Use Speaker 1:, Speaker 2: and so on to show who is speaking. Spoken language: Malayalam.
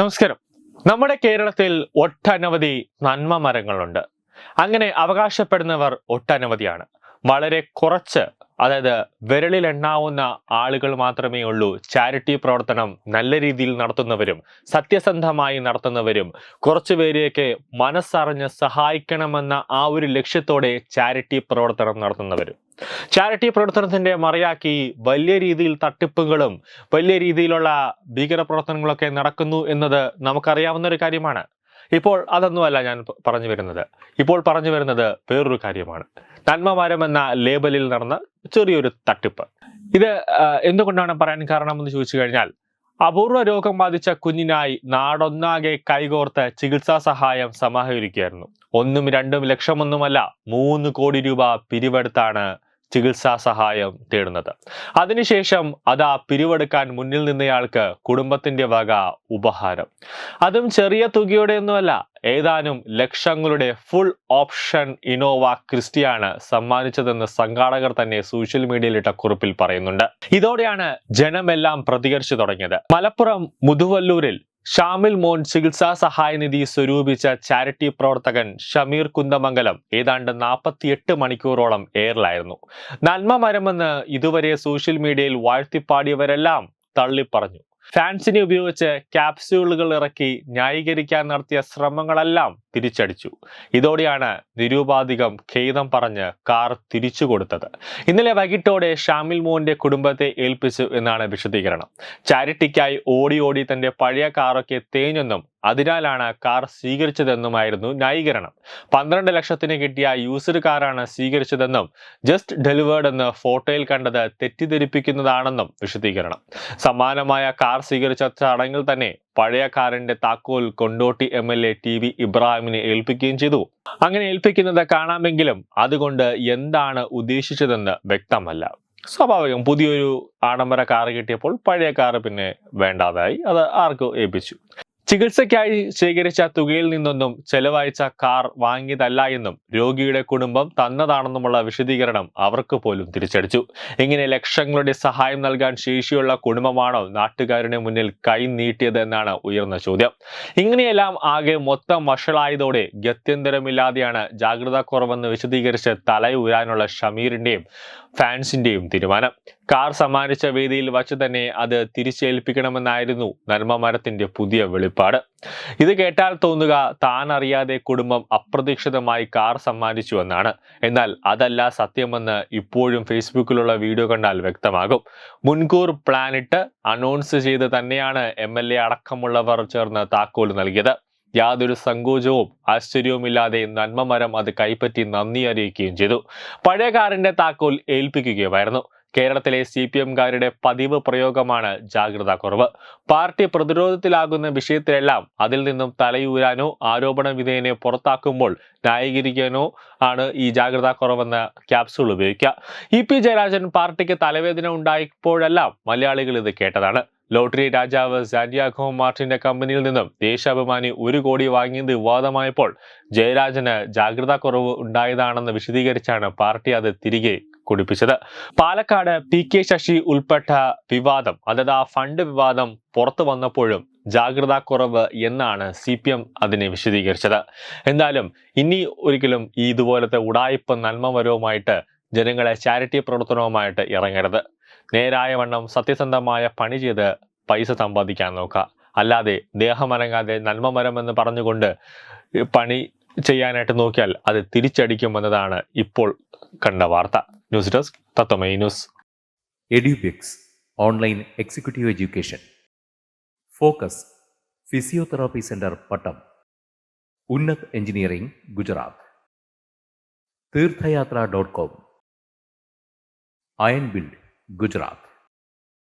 Speaker 1: നമസ്കാരം. നമ്മുടെ കേരളത്തിൽ ഒട്ടനവധി നന്മ മരങ്ങളുണ്ട്. അങ്ങനെ അവകാശപ്പെടുന്നവർ ഒട്ടനവധിയാണ്. വളരെ കുറച്ച്, അതായത് വിരലിൽ എണ്ണാവുന്ന ആളുകൾ മാത്രമേ ഉള്ളൂ ചാരിറ്റി പ്രവർത്തനം നല്ല രീതിയിൽ നടത്തുന്നവരും സത്യസന്ധമായി നടത്തുന്നവരും കുറച്ചുപേരെയൊക്കെ മനസ്സറിഞ്ഞ് സഹായിക്കണമെന്ന ആ ഒരു ലക്ഷ്യത്തോടെ ചാരിറ്റി പ്രവർത്തനം നടത്തുന്നവരും. ചാരിറ്റി പ്രവർത്തനത്തിന്റെ മറയാക്കി വലിയ രീതിയിൽ തട്ടിപ്പുകളും വലിയ രീതിയിലുള്ള ഭീകരപ്രവർത്തനങ്ങളൊക്കെ നടക്കുന്നു എന്നത് നമുക്കറിയാവുന്ന ഒരു കാര്യമാണ്. ഇപ്പോൾ അതൊന്നുമല്ല ഞാൻ പറഞ്ഞു വരുന്നത് വേറൊരു കാര്യമാണ്. നന്മമരം എന്ന ലേബലിൽ നടന്ന ചെറിയൊരു തട്ടിപ്പ്. ഇത് എന്തുകൊണ്ടാണ് പറയാൻ കാരണമെന്ന് ചോദിച്ചു കഴിഞ്ഞാൽ, അപൂർവ രോഗം ബാധിച്ച കുഞ്ഞിനായി നാടൊന്നാകെ കൈകോർത്ത് ചികിത്സാ സഹായം സമാഹരിക്കുകയായിരുന്നു. 1-2 ലക്ഷമൊന്നുമല്ല, 3 കോടി രൂപ പിരിവെടുത്താണ് ചികിത്സാ സഹായം തേടുന്നത്. അതിനുശേഷം അതാ പിരിവെടുക്കാൻ മുന്നിൽ നിന്നയാൾക്ക് കുടുംബത്തിന്റെ വക ഉപഹാരം. അതും ചെറിയ തുകയോടെയൊന്നുമല്ല, ഏതാനും ലക്ഷങ്ങളുടെ ഫുൾ ഓപ്ഷൻ ഇനോവ ക്രിസ്റ്റയാണ് സമ്മാനിച്ചതെന്ന് സംഘാടകർ തന്നെ സോഷ്യൽ മീഡിയയിലിട്ട കുറിപ്പിൽ പറയുന്നുണ്ട്. ഇതോടെയാണ് ജനമെല്ലാം പ്രതികരിച്ചു തുടങ്ങിയത്. മലപ്പുറം മുതുവല്ലൂരിൽ ഷാമിൽ മോൻ ചികിത്സാ സഹായനിധി സ്വരൂപിച്ച ചാരിറ്റി പ്രവർത്തകൻ ഷമീർ കുന്ദമംഗലം ഏതാണ്ട് 48 മണിക്കൂറോളം എയറിലായിരുന്നു. നന്മ മരമെന്ന് ഇതുവരെ സോഷ്യൽ മീഡിയയിൽ വാഴ്ത്തിപ്പാടിയവരെല്ലാം തള്ളിപ്പറഞ്ഞു. ഫാൻസിനെ ഉപയോഗിച്ച് ക്യാപ്സ്യൂളുകൾ ഇറക്കി ന്യായീകരിക്കാൻ നടത്തിയ ശ്രമങ്ങളെല്ലാം തിരിച്ചടിച്ചു. ഇതോടെയാണ് നിരൂപാധികം ഖേദം പറഞ്ഞ് കാർ തിരിച്ചു കൊടുത്തത്. ഇന്നലെ വൈകിട്ടോടെ ഷാമിൽ മോന്റെ കുടുംബത്തെ ഏൽപ്പിച്ചു എന്നാണ് വിശദീകരണം. ചാരിറ്റിക്കായി ഓടി തന്റെ പഴയ കാറൊക്കെ തേഞ്ഞെന്നും അതിനാലാണ് കാർ സ്വീകരിച്ചതെന്നുമായിരുന്നു ന്യായീകരണം. 12 ലക്ഷത്തിന് കിട്ടിയ യൂസ്ഡ് കാറാണ് സ്വീകരിച്ചതെന്നും ജസ്റ്റ് ഡെലിവേർഡ് എന്ന് ഫോട്ടോയിൽ കണ്ടത് തെറ്റിദ്ധരിപ്പിക്കുന്നതാണെന്നും വിശദീകരണം. സമാനമായ കാർ സ്വീകരിച്ച ചടങ്ങിൽ തന്നെ പഴയ കാറിന്റെ താക്കോൽ കൊണ്ടോട്ടി MLA TV ഇബ്രാഹിമിനെ ഏൽപ്പിക്കുകയും ചെയ്തു. അങ്ങനെ ഏൽപ്പിക്കുന്നത് കാണാമെങ്കിലും അതുകൊണ്ട് എന്താണ് ഉദ്ദേശിച്ചതെന്ന് വ്യക്തമല്ല. സ്വാഭാവികം, പുതിയൊരു ആഡംബര കാർ കിട്ടിയപ്പോൾ പഴയ കാറ് പിന്നെ വേണ്ടാതായി, അത് ആർക്കോ ഏൽപ്പിച്ചു. ചികിത്സയ്ക്കായി ശേഖരിച്ച തുകയിൽ നിന്നൊന്നും ചെലവഴിച്ച കാർ വാങ്ങിയതല്ല എന്നും രോഗിയുടെ കുടുംബം തന്നതാണെന്നുമുള്ള വിശദീകരണം അവർക്ക് പോലും തിരിച്ചടിച്ചു. ഇങ്ങനെ ലക്ഷങ്ങളുടെ സഹായം നൽകാൻ ശേഷിയുള്ള കുടുംബമാണോ നാട്ടുകാരുടെ മുന്നിൽ കൈ നീട്ടിയത് എന്നാണ് ഉയർന്ന ചോദ്യം. ഇങ്ങനെയെല്ലാം ആകെ മൊത്തം വഷളായതോടെ ഗത്യന്തരമില്ലാതെയാണ് ജാഗ്രതാ കുറവെന്ന് വിശദീകരിച്ച് തലയൂരാനുള്ള ഷമീറിന്റെയും ഫാൻസിന്റെയും തീരുമാനം. കാർ സമ്മാനിച്ച വേദിയിൽ വച്ച് തന്നെ അത് തിരിച്ചേൽപ്പിക്കണമെന്നായിരുന്നു നന്മ മരത്തിന്റെ പുതിയ വെളിപ്പാട്. ഇത് കേട്ടാൽ തോന്നുക താൻ അറിയാതെ കുടുംബം അപ്രതീക്ഷിതമായി കാർ സമ്മാനിച്ചുവെന്നാണ്. എന്നാൽ അതല്ല സത്യമെന്ന് ഇപ്പോഴും ഫേസ്ബുക്കിലുള്ള വീഡിയോ കണ്ടാൽ വ്യക്തമാകും. മുൻകൂർ പ്ലാനിട്ട് അനൗൺസ് ചെയ്ത് തന്നെയാണ് MLA അടക്കമുള്ളവർ ചേർന്ന് താക്കോൽ നൽകിയത്. യാതൊരു സങ്കോചവും ആശ്ചര്യവുമില്ലാതെ നന്മമരം അത് കൈപ്പറ്റി നന്ദി അറിയിക്കുകയും ചെയ്തു. പഴയ കാറിന്റെ താക്കോൽ ഏൽപ്പിക്കുകയുമായിരുന്നു. കേരളത്തിലെ CPMകാരുടെ പതിവ് പ്രയോഗമാണ് ജാഗ്രതാ കുറവ്. പാർട്ടി പ്രതിരോധത്തിലാകുന്ന വിഷയത്തിലെല്ലാം അതിൽ നിന്നും തലയൂരാനോ ആരോപണ വിധേയനെ പുറത്താക്കുമ്പോൾ ന്യായീകരിക്കാനോ ആണ് ഈ ജാഗ്രതാ കുറവെന്ന ക്യാപ്സ്യൂൾ ഉപയോഗിക്കുക. EP ജയരാജൻ പാർട്ടിക്ക് തലവേദന ഉണ്ടായപ്പോഴെല്ലാം മലയാളികൾ ഇത് കേട്ടതാണ്. ലോട്ടറി രാജാവ് സാന്റിയാഗോ മാർട്ടിന്റെ കമ്പനിയിൽ നിന്നും ദേശാഭിമാനി 1 കോടി വാങ്ങിയത് വിവാദമായപ്പോൾ ജയരാജന് ജാഗ്രതാ കുറവ് ഉണ്ടായതാണെന്ന് വിശദീകരിച്ചാണ് പാർട്ടി അത് തിരികെ കുടിപ്പിച്ചത്. പാലക്കാട് PK ശശി ഉൾപ്പെട്ട വിവാദം, അതായത് ആ ഫണ്ട് വിവാദം പുറത്തു വന്നപ്പോഴും ജാഗ്രതാ കുറവ് എന്നാണ് CPM അതിനെ വിശദീകരിച്ചത്. എന്തായാലും ഇനി ഒരിക്കലും ഇതുപോലത്തെ ഉടായിപ്പ് നന്മമരവുമായിട്ട് ജനങ്ങളെ ചാരിറ്റി പ്രവർത്തനവുമായിട്ട് ഇറങ്ങരുത്. നേരായ വണ്ണം സത്യസന്ധമായ പണി ചെയ്ത് പൈസ സമ്പാദിക്കാൻ നോക്കുക. അല്ലാതെ ദേഹമനങ്ങാതെ നന്മമരം എന്ന് പറഞ്ഞുകൊണ്ട് പണി ചെയ്യാനായിട്ട് നോക്കിയാൽ അത് തിരിച്ചടിക്കുമെന്നതാണ് ഇപ്പോൾ കണ്ട വാർത്ത. News desk Tatvamayi news.
Speaker 2: Edubix online executive education. Focus physiotherapy centre Pattom. Unnat engineering Gujarat. തീർത്ഥയാത്ര.com. Iron build Gujarat.